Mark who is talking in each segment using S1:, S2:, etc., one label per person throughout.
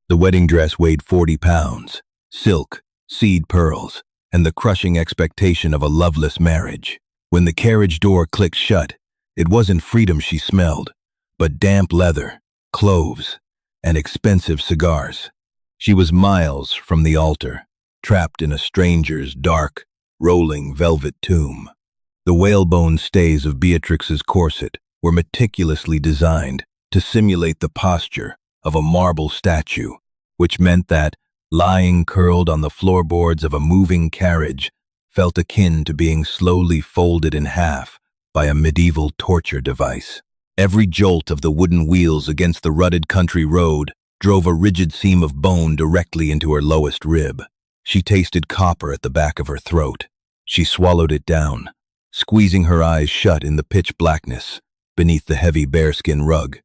S1: The wedding dress weighed 40 pounds, silk, seed pearls, and the crushing expectation of a loveless marriage. When the carriage door clicked shut, it wasn't freedom she smelled, but damp leather, cloves, and expensive cigars. She was miles from the altar, trapped in a stranger's dark, rolling velvet tomb. The whalebone stays of Beatrix's corset were meticulously designed to simulate the posture of a marble statue, which meant that, lying curled on the floorboards of a moving carriage, felt akin to being slowly folded in half by a medieval torture device. Every jolt of the wooden wheels against the rutted country road drove a rigid seam of bone directly into her lowest rib. She tasted copper at the back of her throat. She swallowed it down, squeezing her eyes shut in the pitch blackness beneath the heavy bearskin rug.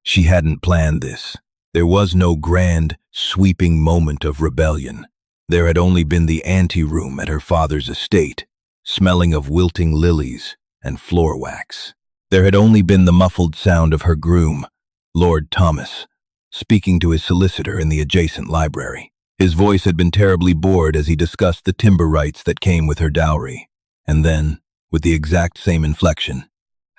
S1: She hadn't planned this. There was no grand, sweeping moment of rebellion. There had only been the anteroom at her father's estate, smelling of wilting lilies and floor wax. There had only been the muffled sound of her groom, Lord Thomas, speaking to his solicitor in the adjacent library. His voice had been terribly bored as he discussed the timber rights that came with her dowry. And then, with the exact same inflection,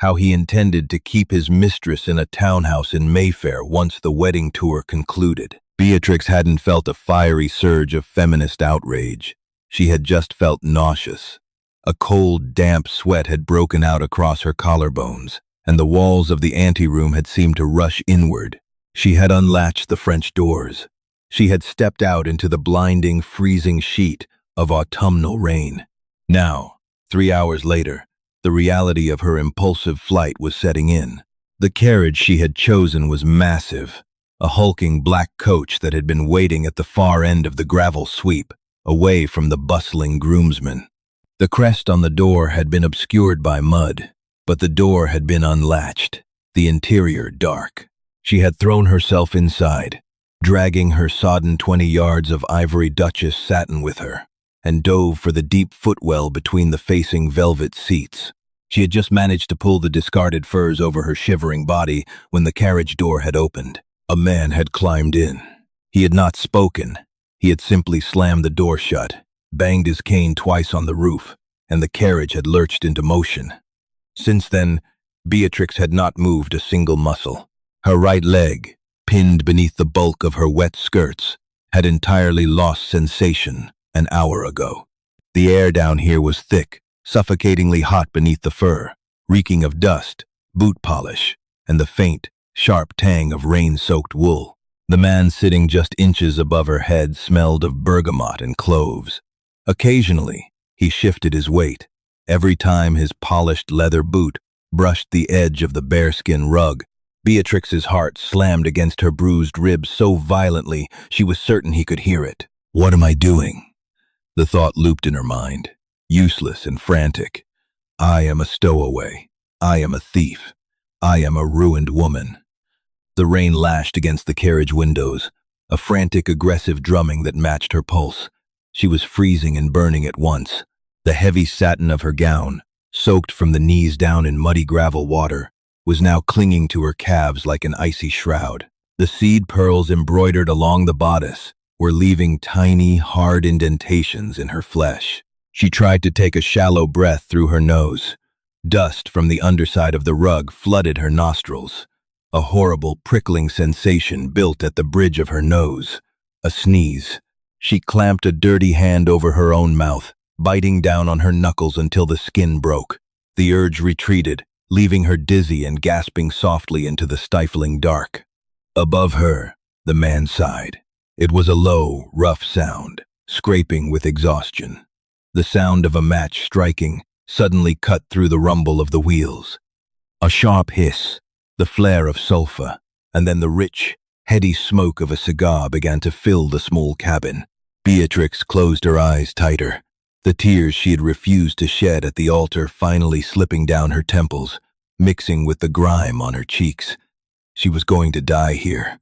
S1: how he intended to keep his mistress in a townhouse in Mayfair once the wedding tour concluded. Beatrix hadn't felt a fiery surge of feminist outrage. She had just felt nauseous. A cold, damp sweat had broken out across her collarbones, and the walls of the anteroom had seemed to rush inward. She had unlatched the French doors. She had stepped out into the blinding, freezing sheet of autumnal rain. Now, 3 hours later, the reality of her impulsive flight was setting in. The carriage she had chosen was massive, a hulking black coach that had been waiting at the far end of the gravel sweep, away from the bustling groomsmen. The crest on the door had been obscured by mud, but the door had been unlatched, the interior dark. She had thrown herself inside, dragging her sodden 20 yards of ivory Duchess satin with her, and dove for the deep footwell between the facing velvet seats. She had just managed to pull the discarded furs over her shivering body when the carriage door had opened. A man had climbed in. He had not spoken. He had simply slammed the door shut, banged his cane twice on the roof, and the carriage had lurched into motion. Since then, Beatrix had not moved a single muscle. Her right leg, pinned beneath the bulk of her wet skirts, had entirely lost sensation an hour ago. The air down here was thick, suffocatingly hot beneath the fur, reeking of dust, boot polish, and the faint, sharp tang of rain-soaked wool. The man sitting just inches above her head smelled of bergamot and cloves. Occasionally, he shifted his weight. Every time his polished leather boot brushed the edge of the bearskin rug, Beatrix's heart slammed against her bruised ribs so violently she was certain he could hear it. "What am I doing?" The thought looped in her mind, useless and frantic. I am a stowaway. I am a thief. I am a ruined woman. The rain lashed against the carriage windows, a frantic, aggressive drumming that matched her pulse. She was freezing and burning at once. The heavy satin of her gown, soaked from the knees down in muddy gravel water, was now clinging to her calves like an icy shroud. The seed pearls embroidered along the bodice were leaving tiny, hard indentations in her flesh. She tried to take a shallow breath through her nose. Dust from the underside of the rug flooded her nostrils. A horrible, prickling sensation built at the bridge of her nose. A sneeze. She clamped a dirty hand over her own mouth, biting down on her knuckles until the skin broke. The urge retreated, leaving her dizzy and gasping softly into the stifling dark. Above her, the man sighed. It was a low, rough sound, scraping with exhaustion. The sound of a match striking suddenly cut through the rumble of the wheels. A sharp hiss, the flare of sulfur, and then the rich, heady smoke of a cigar began to fill the small cabin. Beatrix closed her eyes tighter, the tears she had refused to shed at the altar finally slipping down her temples, mixing with the grime on her cheeks. She was going to die here.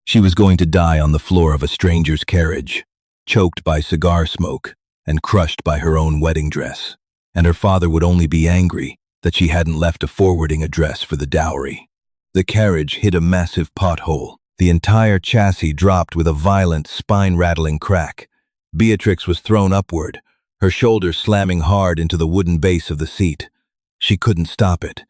S1: She was going to die on the floor of a stranger's carriage, choked by cigar smoke and crushed by her own wedding dress. And her father would only be angry that she hadn't left a forwarding address for the dowry. The carriage hit a massive pothole, The entire chassis dropped with a violent, spine-rattling crack. Beatrix was thrown upward, her shoulders slamming hard into the wooden base of the seat. She couldn't stop it.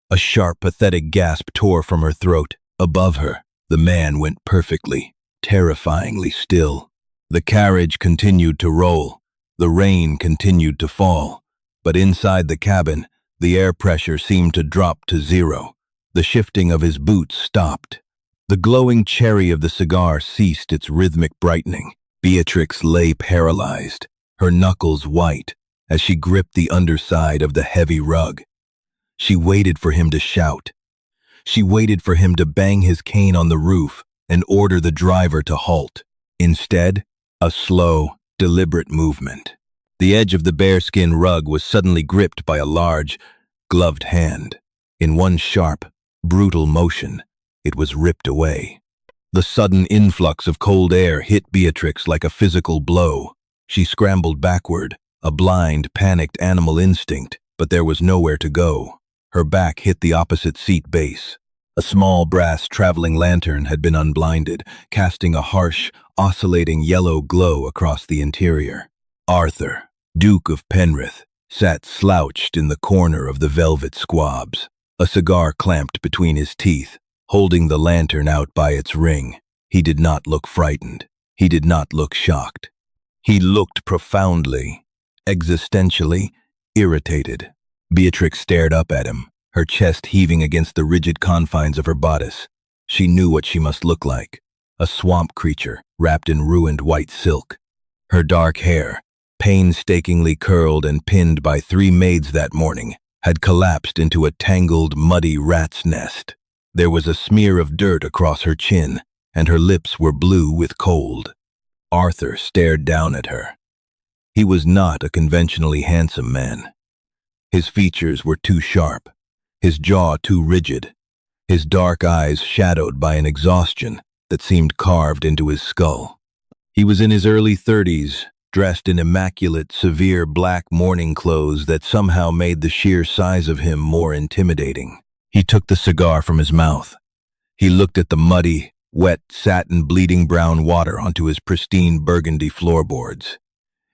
S1: A sharp, pathetic gasp tore from her throat. Above her, the man went perfectly, terrifyingly still. The carriage continued to roll. The rain continued to fall. But inside the cabin, the air pressure seemed to drop to zero. The shifting of his boots stopped. The glowing cherry of the cigar ceased its rhythmic brightening. Beatrix lay paralyzed, her knuckles white, as she gripped the underside of the heavy rug. She waited for him to shout. She waited for him to bang his cane on the roof and order the driver to halt. Instead, a slow, deliberate movement. The edge of the bearskin rug was suddenly gripped by a large, gloved hand. In one sharp, brutal motion, it was ripped away. The sudden influx of cold air hit Beatrix like a physical blow. She scrambled backward, a blind, panicked animal instinct, but there was nowhere to go. Her back hit the opposite seat base. A small brass traveling lantern had been unblinded, casting a harsh, oscillating yellow glow across the interior. Arthur, Duke of Penrith, sat slouched in the corner of the velvet squabs, a cigar clamped between his teeth, holding the lantern out by its ring. He did not look frightened. He did not look shocked. He looked profoundly, existentially, irritated. Beatrix stared up at him, her chest heaving against the rigid confines of her bodice. She knew what she must look like, a swamp creature wrapped in ruined white silk. Her dark hair, painstakingly curled and pinned by 3 maids that morning, had collapsed into a tangled, muddy rat's nest. There was a smear of dirt across her chin, and her lips were blue with cold. Arthur stared down at her. He was not a conventionally handsome man. His features were too sharp, his jaw too rigid, his dark eyes shadowed by an exhaustion that seemed carved into his skull. He was in his early 30s, dressed in immaculate, severe black mourning clothes that somehow made the sheer size of him more intimidating. He took the cigar from his mouth. He looked at the muddy, wet, satin bleeding brown water onto his pristine burgundy floorboards.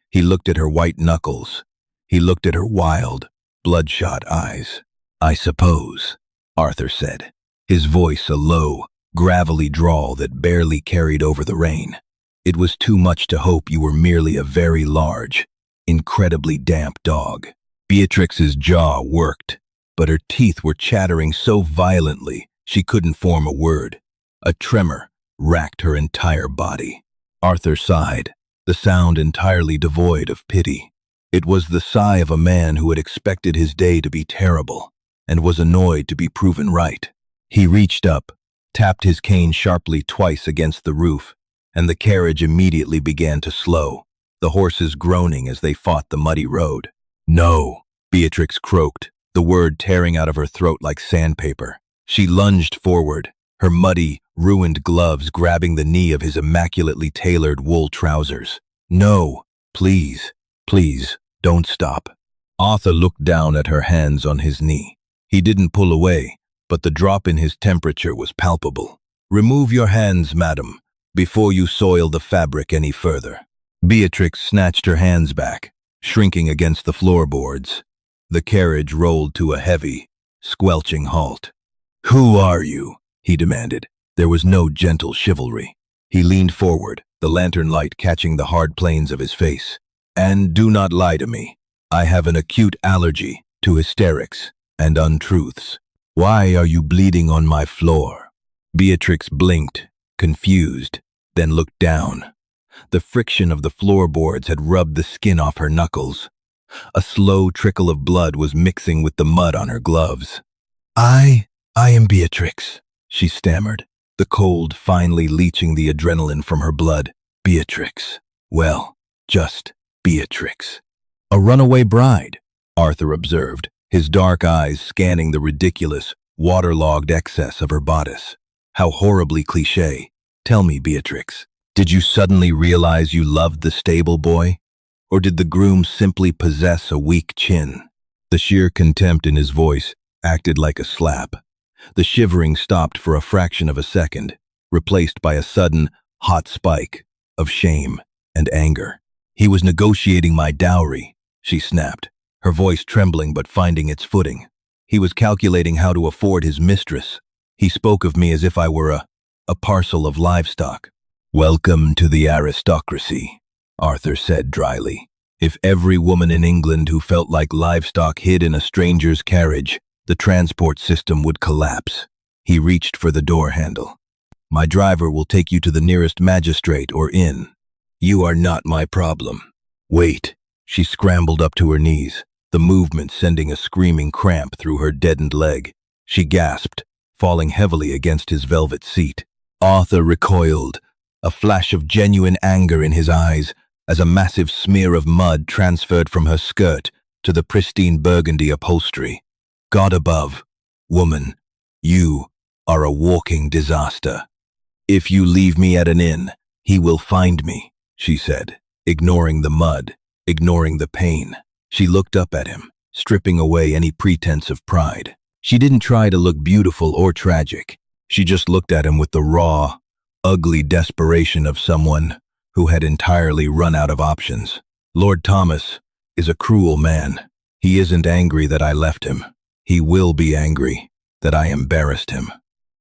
S1: He looked at her white knuckles. He looked at her wild, bloodshot eyes. "I suppose," Arthur said, his voice a low, gravelly drawl that barely carried over the rain. "It was too much to hope you were merely a very large, incredibly damp dog." Beatrix's jaw worked, but her teeth were chattering so violently she couldn't form a word. A tremor racked her entire body. Arthur sighed, the sound entirely devoid of pity. It was the sigh of a man who had expected his day to be terrible and was annoyed to be proven right. He reached up, tapped his cane sharply twice against the roof, and the carriage immediately began to slow, the horses groaning as they fought the muddy road. "No," Beatrix croaked, the word tearing out of her throat like sandpaper. She lunged forward, her muddy, ruined gloves grabbing the knee of his immaculately tailored wool trousers. "No, please, please, don't stop." Arthur looked down at her hands on his knee. He didn't pull away, but the drop in his temperature was palpable. "Remove your hands, madam, before you soil the fabric any further." Beatrix snatched her hands back, shrinking against the floorboards. The carriage rolled to a heavy, squelching halt. "Who are you?" he demanded. There was no gentle chivalry. He leaned forward, the lantern light catching the hard planes of his face. "And do not lie to me. I have an acute allergy to hysterics and untruths. Why are you bleeding on my floor?" Beatrix blinked, confused, then looked down. The friction of the floorboards had rubbed the skin off her knuckles. A slow trickle of blood was mixing with the mud on her gloves. I am Beatrix," she stammered, the cold finally leaching the adrenaline from her blood. "Beatrix. Well, just Beatrix." "A runaway bride," Arthur observed, his dark eyes scanning the ridiculous, waterlogged excess of her bodice. "How horribly cliché. Tell me, Beatrix, did you suddenly realize you loved the stable boy? Or did the groom simply possess a weak chin?" The sheer contempt in his voice acted like a slap. The shivering stopped for a fraction of a second. replaced by a sudden, hot spike of shame and anger. "He was negotiating my dowry," she snapped, her voice trembling but finding its footing. "He was calculating how to afford his mistress. He spoke of me as if I were a parcel of livestock." "Welcome to the aristocracy," Arthur said dryly. "If every woman in England who felt like livestock hid in a stranger's carriage, the transport system would collapse." He reached for the door handle. "My driver will take you to the nearest magistrate or inn. You are not my problem." "Wait." She scrambled up to her knees, the movement sending a screaming cramp through her deadened leg. She gasped, falling heavily against his velvet seat. Arthur recoiled, a flash of genuine anger in his eyes, as a massive smear of mud transferred from her skirt to the pristine burgundy upholstery. "God above, woman, you are a walking disaster. If you leave me at an inn, he will find me," she said, ignoring the mud, ignoring the pain. She looked up at him, stripping away any pretense of pride. She didn't try to look beautiful or tragic. She just looked at him with the raw, ugly desperation of someone who had entirely run out of options. "Lord Thomas is a cruel man. He isn't angry that I left him. He will be angry that I embarrassed him.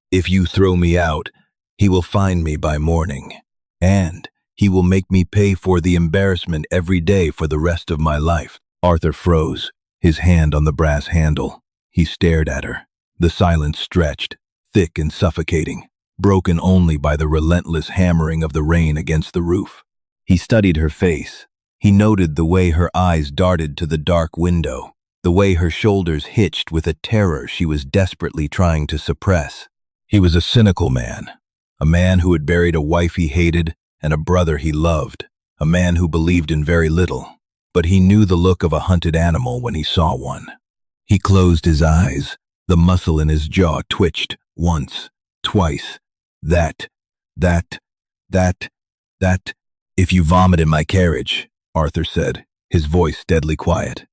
S1: If you throw me out, he will find me by morning, and he will make me pay for the embarrassment every day for the rest of my life." Arthur froze, his hand on the brass handle. He stared at her. The silence stretched, thick and suffocating, broken only by the relentless hammering of the rain against the roof. He studied her face. He noted the way her eyes darted to the dark window, the way her shoulders hitched with a terror she was desperately trying to suppress. He was a cynical man, a man who had buried a wife he hated and a brother he loved, a man who believed in very little, but he knew the look of a hunted animal when he saw one. He closed his eyes. The muscle in his jaw twitched once, twice. That. "If you vomit in my carriage," Arthur said, his voice deadly quiet,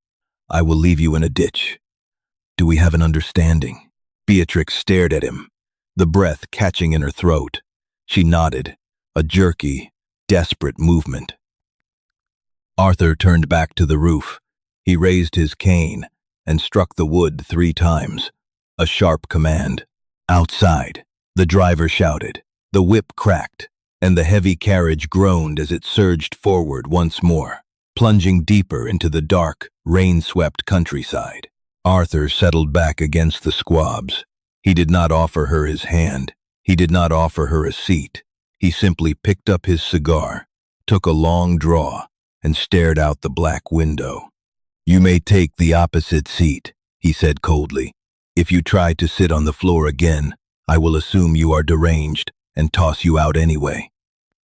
S1: "I will leave you in a ditch. Do we have an understanding?" Beatrix stared at him, the breath catching in her throat. She nodded, a jerky, desperate movement. Arthur turned back to the roof. He raised his cane and struck the wood 3 times, a sharp command. "Outside," the driver shouted. The whip cracked, and the heavy carriage groaned as it surged forward once more, plunging deeper into the dark, rain-swept countryside. Arthur settled back against the squabs. He did not offer her his hand. He did not offer her a seat. He simply picked up his cigar, took a long draw, and stared out the black window. "You may take the opposite seat," he said coldly. "If you try to sit on the floor again, I will assume you are deranged and toss you out anyway.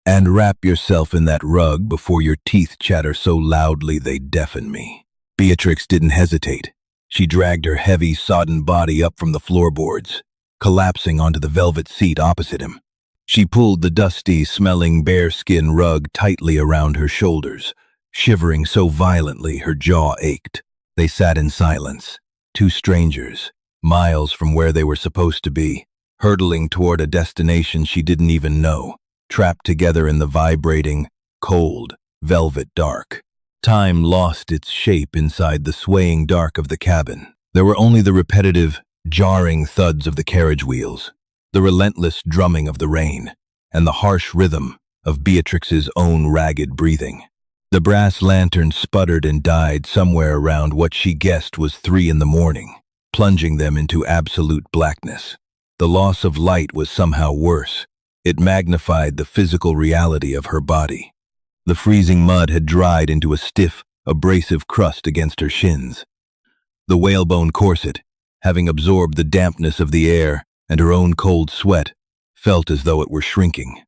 S1: And wrap yourself in that rug before your teeth chatter so loudly they deafen me." Beatrix didn't hesitate. She dragged her heavy, sodden body up from the floorboards, collapsing onto the velvet seat opposite him. She pulled the dusty, smelling bearskin rug tightly around her shoulders, shivering so violently her jaw ached. They sat in silence, 2 strangers, miles from where they were supposed to be, hurtling toward a destination she didn't even know, trapped together in the vibrating, cold, velvet dark. Time lost its shape inside the swaying dark of the cabin. There were only the repetitive, jarring thuds of the carriage wheels, the relentless drumming of the rain, and the harsh rhythm of Beatrix's own ragged breathing. The brass lantern sputtered and died somewhere around what she guessed was 3 in the morning, plunging them into absolute blackness. The loss of light was somehow worse. It magnified the physical reality of her body. The freezing mud had dried into a stiff, abrasive crust against her shins. The whalebone corset, having absorbed the dampness of the air and her own cold sweat, felt as though it were shrinking.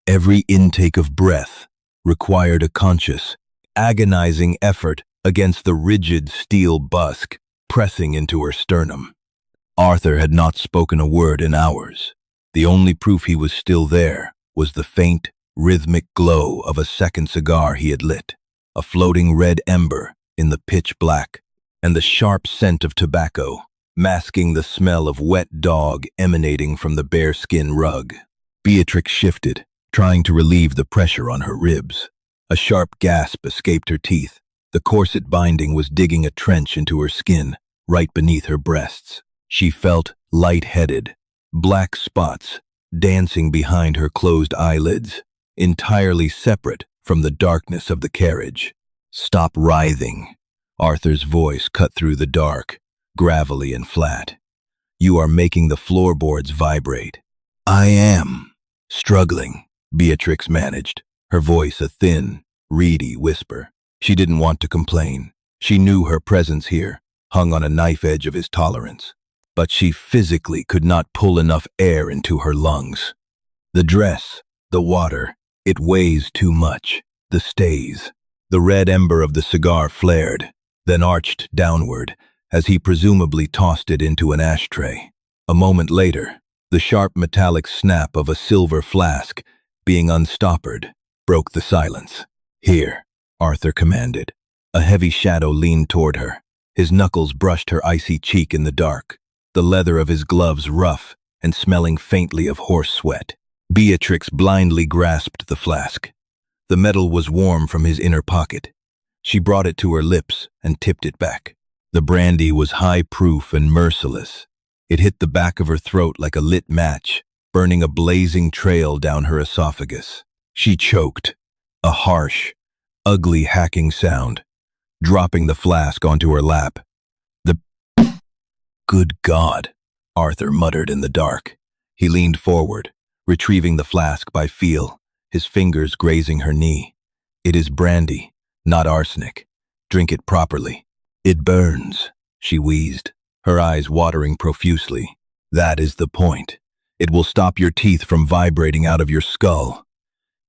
S1: Every intake of breath required a conscious, agonizing effort against the rigid steel busk pressing into her sternum. Arthur had not spoken a word in hours. The only proof he was still there was the faint, rhythmic glow of a second cigar he had lit, a floating red ember in the pitch black, and the sharp scent of tobacco, masking the smell of wet dog emanating from the bearskin rug. Beatrix shifted, trying to relieve the pressure on her ribs. A sharp gasp escaped her teeth. The corset binding was digging a trench into her skin, right beneath her breasts. She felt lightheaded, black spots dancing behind her closed eyelids, entirely separate from the darkness of the carriage. "Stop writhing." Arthur's voice cut through the dark, gravelly and flat. "You are making the floorboards vibrate." "I am struggling," Beatrix managed, her voice a thin, reedy whisper. She didn't want to complain. She knew her presence here hung on a knife edge of his tolerance. But she physically could not pull enough air into her lungs. The dress, the water, it weighs too much. The stays. The red ember of the cigar flared, then arched downward as he presumably tossed it into an ashtray. A moment later, the sharp metallic snap of a silver flask being unstoppered broke the silence. "Here," Arthur commanded. A heavy shadow leaned toward her. His knuckles brushed her icy cheek in the dark, the leather of his gloves rough and smelling faintly of horse sweat. Beatrix blindly grasped the flask. The metal was warm from his inner pocket. She brought it to her lips and tipped it back. The brandy was high-proof and merciless. It hit the back of her throat like a lit match, burning a blazing trail down her esophagus. She choked, a harsh, ugly hacking sound, dropping the flask onto her lap. "Good God," Arthur muttered in the dark. He leaned forward, retrieving the flask by feel, his fingers grazing her knee. "It is brandy, not arsenic. Drink it properly." "It burns," she wheezed, her eyes watering profusely. "That is the point. It will stop your teeth from vibrating out of your skull."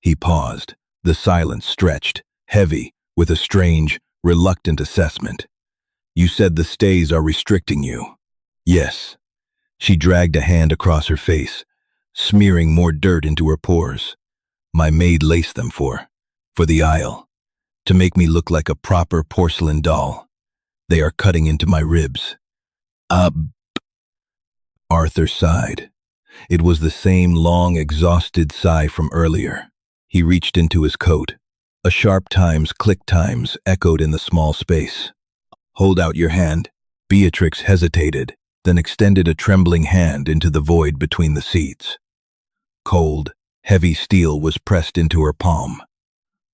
S1: He paused, the silence stretched, heavy, with a strange, reluctant assessment. "You said the stays are restricting you." "Yes." She dragged a hand across her face, smearing more dirt into her pores. "My maid laced them for the aisle, to make me look like a proper porcelain doll. They are cutting into my ribs." Arthur sighed. It was the same long, exhausted sigh from earlier. He reached into his coat. A sharp click times echoed in the small space. "Hold out your hand." Beatrix hesitated, then extended a trembling hand into the void between the seats. Cold, heavy steel was pressed into her palm.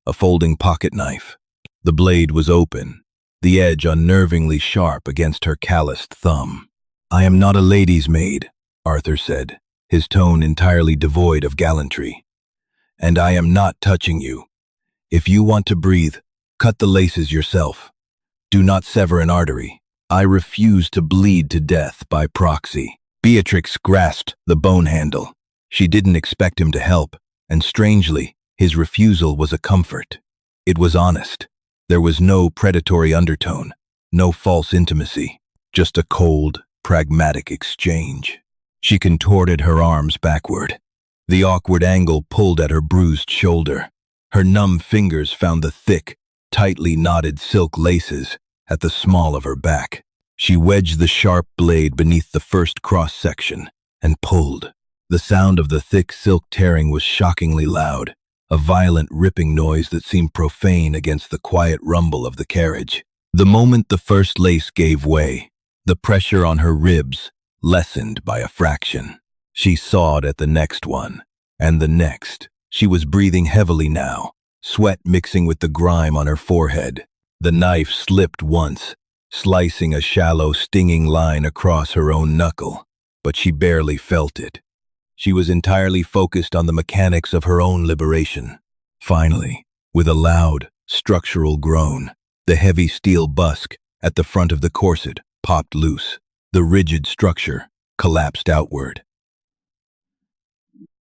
S1: A folding pocket knife. The blade was open, the edge unnervingly sharp against her calloused thumb. "I am not a lady's maid," Arthur said, his tone entirely devoid of gallantry. "And I am not touching you. If you want to breathe, cut the laces yourself. Do not sever an artery. I refuse to bleed to death by proxy." Beatrix grasped the bone handle. She didn't expect him to help, and strangely, his refusal was a comfort. It was honest. There was no predatory undertone, no false intimacy, just a cold, pragmatic exchange. She contorted her arms backward. The awkward angle pulled at her bruised shoulder. Her numb fingers found the thick, tightly knotted silk laces at the small of her back. She wedged the sharp blade beneath the first cross-section and pulled. The sound of the thick silk tearing was shockingly loud, a violent ripping noise that seemed profane against the quiet rumble of the carriage. The moment the first lace gave way, the pressure on her ribs lessened by a fraction. She sawed at the next one, and the next. She was breathing heavily now, sweat mixing with the grime on her forehead. The knife slipped once, slicing a shallow, stinging line across her own knuckle, but she barely felt it. She was entirely focused on the mechanics of her own liberation. Finally, with a loud, structural groan, the heavy steel busk at the front of the corset popped loose. The rigid structure collapsed outward.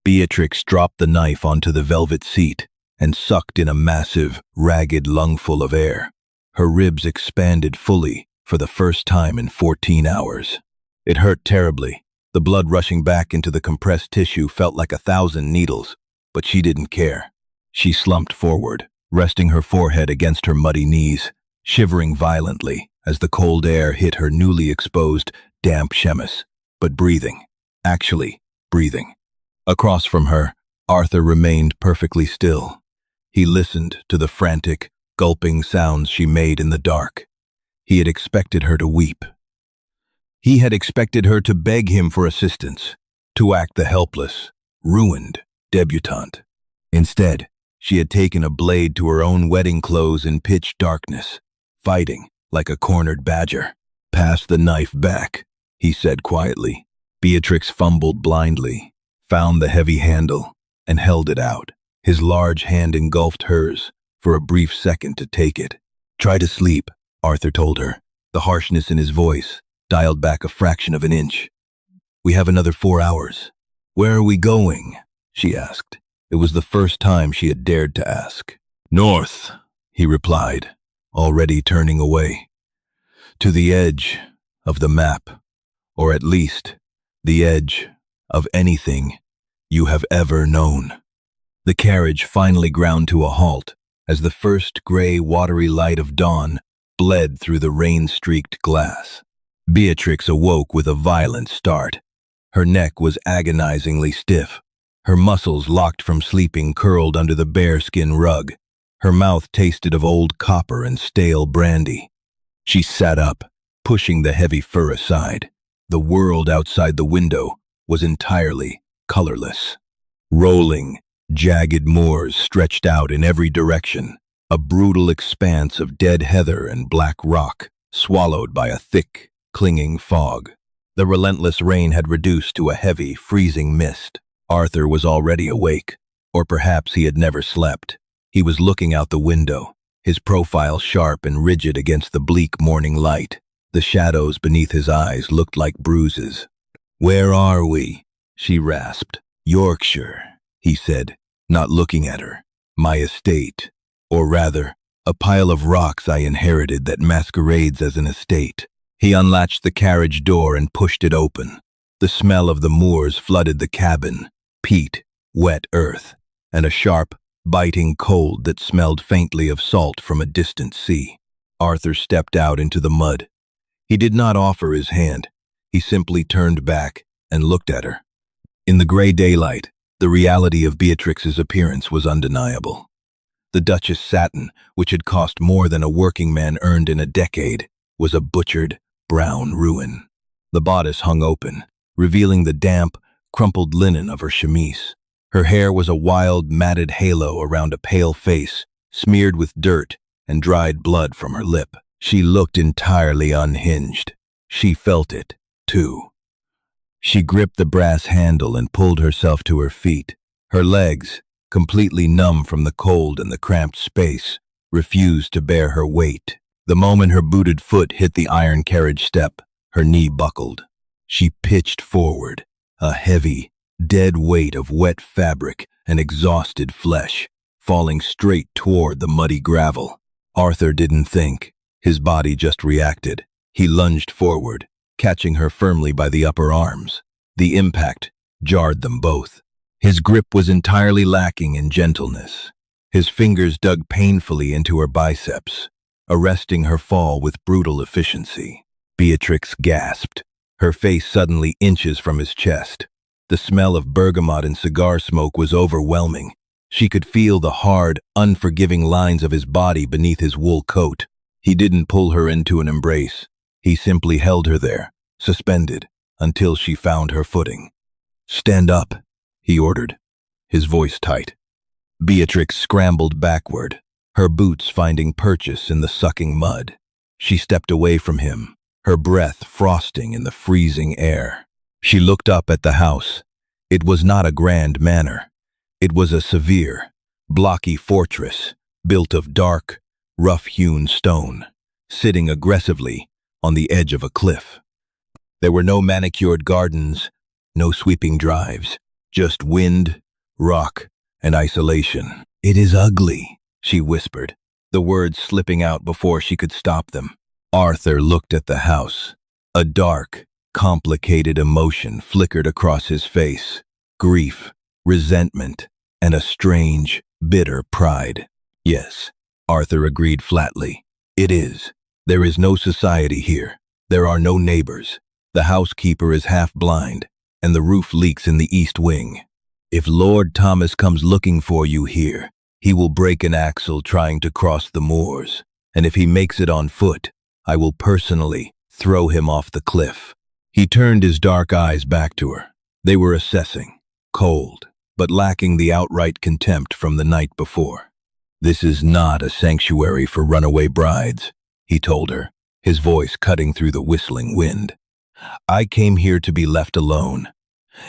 S1: Beatrix dropped the knife onto the velvet seat and sucked in a massive, ragged lungful of air. Her ribs expanded fully for the first time in 14 hours. It hurt terribly. The blood rushing back into the compressed tissue felt like 1,000 needles, but she didn't care. She slumped forward, resting her forehead against her muddy knees, shivering violently as the cold air hit her newly exposed, damp chemise, but breathing. Actually, breathing. Across from her, Arthur remained perfectly still. He listened to the frantic, gulping sounds she made in the dark. He had expected her to weep. He had expected her to beg him for assistance, to act the helpless, ruined debutante. Instead, she had taken a blade to her own wedding clothes in pitch darkness, fighting like a cornered badger. "Pass the knife back," he said quietly. Beatrix fumbled blindly, found the heavy handle, and held it out. His large hand engulfed hers for a brief second to take it. "Try to sleep," Arthur told her, the harshness in his voice dialed back a fraction of an inch. "We have another 4 hours. Where are we going?" she asked. It was the first time she had dared to ask. "North," he replied, already turning away. "To the edge of the map, or at least the edge of anything you have ever known." The carriage finally ground to a halt as the first gray, watery light of dawn bled through the rain-streaked glass. Beatrix awoke with a violent start. Her neck was agonizingly stiff. Her muscles, locked from sleeping, curled under the bearskin rug. Her mouth tasted of old copper and stale brandy. She sat up, pushing the heavy fur aside. The world outside the window was entirely colorless. Rolling, jagged moors stretched out in every direction, a brutal expanse of dead heather and black rock, swallowed by a thick, clinging fog. The relentless rain had reduced to a heavy, freezing mist. Arthur was already awake, or perhaps he had never slept. He was looking out the window, his profile sharp and rigid against the bleak morning light. The shadows beneath his eyes looked like bruises. "Where are we?" she rasped. "Yorkshire," he said, not looking at her. "My estate, or rather, a pile of rocks I inherited that masquerades as an estate." He unlatched the carriage door and pushed it open. The smell of the moors flooded the cabin, peat, wet earth, and a sharp, biting cold that smelled faintly of salt from a distant sea. Arthur stepped out into the mud. He did not offer his hand. He simply turned back and looked at her. In the gray daylight, the reality of Beatrix's appearance was undeniable. The Duchess satin, which had cost more than a working man earned in a decade, was a butchered, brown ruin. The bodice hung open, revealing the damp, crumpled linen of her chemise. Her hair was a wild, matted halo around a pale face, smeared with dirt and dried blood from her lip. She looked entirely unhinged. She felt it, too. She gripped the brass handle and pulled herself to her feet. Her legs, completely numb from the cold and the cramped space, refused to bear her weight. The moment her booted foot hit the iron carriage step, her knee buckled. She pitched forward, a heavy, dead weight of wet fabric and exhausted flesh, falling straight toward the muddy gravel. Arthur didn't think. His body just reacted. He lunged forward, catching her firmly by the upper arms. The impact jarred them both. His grip was entirely lacking in gentleness. His fingers dug painfully into her biceps, arresting her fall with brutal efficiency. Beatrix gasped, her face suddenly inches from his chest. The smell of bergamot and cigar smoke was overwhelming. She could feel the hard, unforgiving lines of his body beneath his wool coat. He didn't pull her into an embrace. He simply held her there, suspended, until she found her footing. "Stand up," he ordered, his voice tight. Beatrix scrambled backward, her boots finding purchase in the sucking mud. She stepped away from him, her breath frosting in the freezing air. She looked up at the house. It was not a grand manor. It was a severe, blocky fortress, built of dark, rough-hewn stone, sitting aggressively on the edge of a cliff. There were no manicured gardens, no sweeping drives, just wind, rock, and isolation. "It is ugly," she whispered, the words slipping out before she could stop them. Arthur looked at the house. A dark, complicated emotion flickered across his face. Grief, resentment, and a strange, bitter pride. "Yes," Arthur agreed flatly. "It is. There is no society here. There are no neighbors. The housekeeper is half blind, and the roof leaks in the east wing." If Lord Thomas comes looking for you here, he will break an axle trying to cross the moors, and if he makes it on foot, I will personally throw him off the cliff." He turned his dark eyes back to her. They were assessing, cold, but lacking the outright contempt from the night before. "This is not a sanctuary for runaway brides," he told her, his voice cutting through the whistling wind. "I came here to be left alone.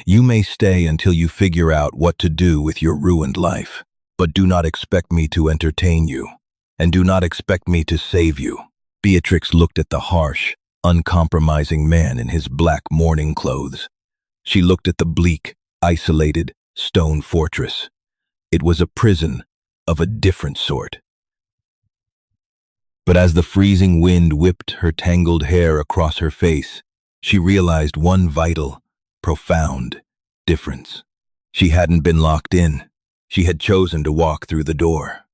S1: You may stay until you figure out what to do with your ruined life, but do not expect me to entertain you, and do not expect me to save you." Beatrix looked at the harsh, uncompromising man in his black mourning clothes. She looked at the bleak, isolated, stone fortress. It was a prison of a different sort. But as the freezing wind whipped her tangled hair across her face, she realized one vital, profound difference. She hadn't been locked in. She had chosen to walk through the door.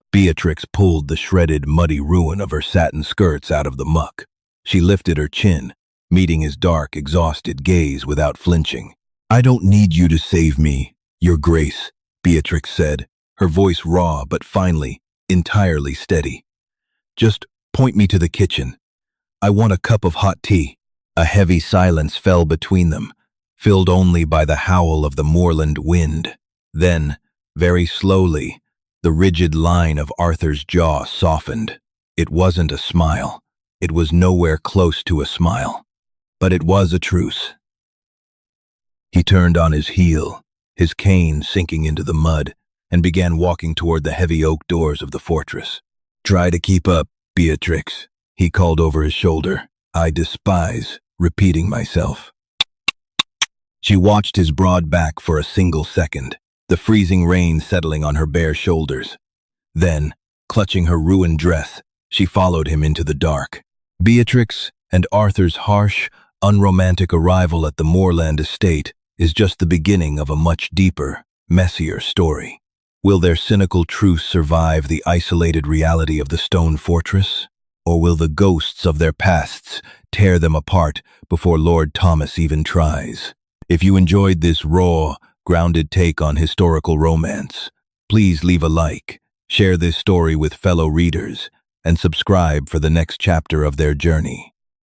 S1: Beatrix pulled the shredded, muddy ruin of her satin skirts out of the muck. She lifted her chin, meeting his dark, exhausted gaze without flinching. "I don't need you to save me, Your Grace," Beatrix said, her voice raw but finally, entirely steady. "Just point me to the kitchen. I want a cup of hot tea." A heavy silence fell between them, filled only by the howl of the moorland wind. Then, very slowly, the rigid line of Arthur's jaw softened. It wasn't a smile. It was nowhere close to a smile. But it was a truce. He turned on his heel, his cane sinking into the mud, and began walking toward the heavy oak doors of the fortress. "Try to keep up, Beatrix," he called over his shoulder. "I despise repeating myself." She watched his broad back for a single second, the freezing rain settling on her bare shoulders. Then, clutching her ruined dress, she followed him into the dark. Beatrix and Arthur's harsh, unromantic arrival at the moorland estate is just the beginning of a much deeper, messier story. Will their cynical truce survive the isolated reality of the stone fortress? Or will the ghosts of their pasts tear them apart before Lord Thomas even tries? If you enjoyed this raw, grounded take on historical romance, please leave a like, share this story with fellow readers, and subscribe for the next chapter of their journey.